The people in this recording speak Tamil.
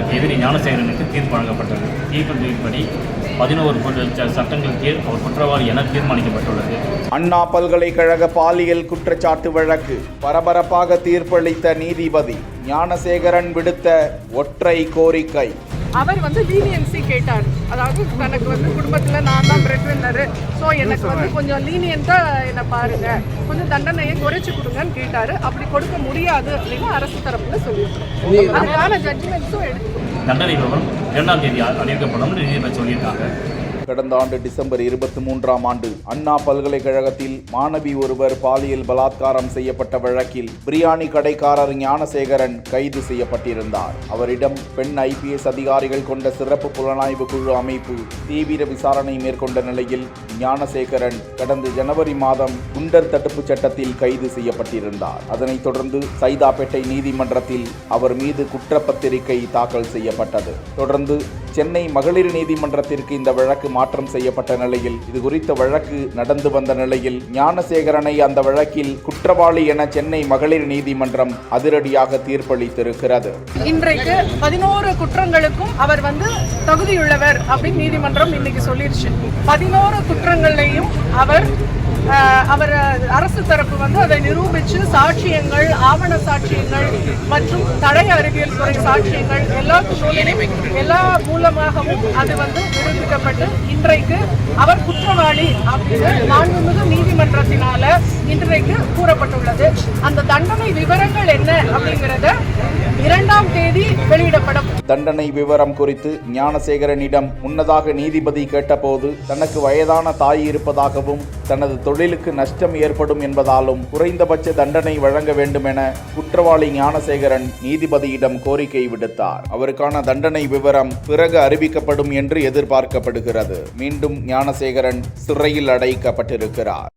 எதிரி ஞானசேகரனுக்கு தீர்ப்பு வழங்கப்பட்டது. தீர்ப்பின்படி 11 சட்டங்கள் கீழ் அவர் குற்றவாளி என தீர்மானிக்கப்பட்டுள்ளது. அண்ணா பல்கலைக்கழக பாலியல் குற்றச்சாட்டு வழக்கு பரபரப்பாக தீர்ப்பளித்த நீதிபதி ஞானசேகரன் விடுத்த ஒற்றை கோரிக்கை. அவர் லீனியன்சி கேட்டார். அதாவது தனக்கு குடும்பத்தில் நான் தான் பிரெட் வின்னரு, ஸோ எனக்கு கொஞ்சம் லீனியன்ட்டாக என்னை பாருங்க, கொஞ்சம் தண்டனையை குறைச்சி கொடுங்கன்னு கேட்டார். அப்படி கொடுக்க முடியாது அப்படின்னு அரசு தரப்புல சொல்லியிருக்கோம். அதுக்கான ஜட்ஜ்மெண்ட்ஸும் எடுத்து தண்டனை விவரம் 2ஆம் தேதி அறிவிக்கப்படும் நீதிபதி சொல்லியிருக்காங்க. கடந்த ஆண்டு டிசம்பர் 23ஆம் ஆண்டு அண்ணா பல்கலைக்கழகத்தில் மாணவி ஒருவர் பாலியல் பலாத்காரம் செய்யப்பட்ட வழக்கில் பிரியாணி கடைக்காரர் ஞானசேகரன் கைது செய்யப்பட்டிருந்தார். அவரிடம் பெண் IPS அதிகாரிகள் கொண்ட சிறப்பு புலனாய்வு குழு அமைப்பு தீவிர விசாரணை மேற்கொண்ட நிலையில் ஞானசேகரன் கடந்த ஜனவரி மாதம் குண்டர் தடுப்பு சட்டத்தில் கைது செய்யப்பட்டிருந்தார். அதனைத் தொடர்ந்து சைதாப்பேட்டை நீதிமன்றத்தில் அவர் மீது குற்றப்பத்திரிகை தாக்கல் செய்யப்பட்டது. தொடர்ந்து சென்னை மகளிர் நீதிமன்றத்திற்கு இந்த வழக்கு மாற்றம் செய்யப்பட்ட நிலையில் இது குறித்த வழக்கு நடந்து வந்த நிலையில் ஞானசேகரனை அந்த வழக்கில் குற்றவாளி என சென்னை மகளிர் நீதிமன்றம் அதிரடியாக தீர்ப்பளித்திருக்கிறது. இன்றைக்கு 11 குற்றங்களுக்கும் அவர் தகுதியுள்ளவர் அப்படின்னு நீதிமன்றம் இன்னைக்கு சொல்லிருச்சு. 11 குற்றங்களையும் அவர் அரசு தரப்பு அதை நிரூபித்து சாட்சியங்கள், ஆவண சாட்சியங்கள் மற்றும் தடய அறிவியல் துறை சாட்சியங்கள் எல்லா மூலமாகவும் அது நிரூபிக்கப்பட்டு இன்றைக்கு அவர் குற்றவாளி அப்படின்னு மாண்புமிகு நீதிமன்றத்தினால இன்றைக்கு கூறப்பட்டுள்ளது. அந்த தண்டனை விவரங்கள் என்ன அப்படிங்கிறத 2ஆம் தேதி வெளியிடப்படும். தண்டனை விவரம் குறித்து ஞானசேகரனிடம் முன்னதாக நீதிபதி கேட்டபோது தனக்கு வயதான தாய் இருப்பதாகவும் தனது தொழிலுக்கு நஷ்டம் ஏற்படும் என்பதாலும் குறைந்தபட்ச தண்டனை வழங்க வேண்டும் என குற்றவாளி ஞானசேகரன் நீதிபதியிடம் கோரிக்கை விடுத்தார். அவருக்கான தண்டனை விவரம் பிறகு அறிவிக்கப்படும் என்று எதிர்பார்க்கப்படுகிறது. மீண்டும் ஞானசேகரன் சிறையில் அடைக்கப்பட்டிருக்கிறார்.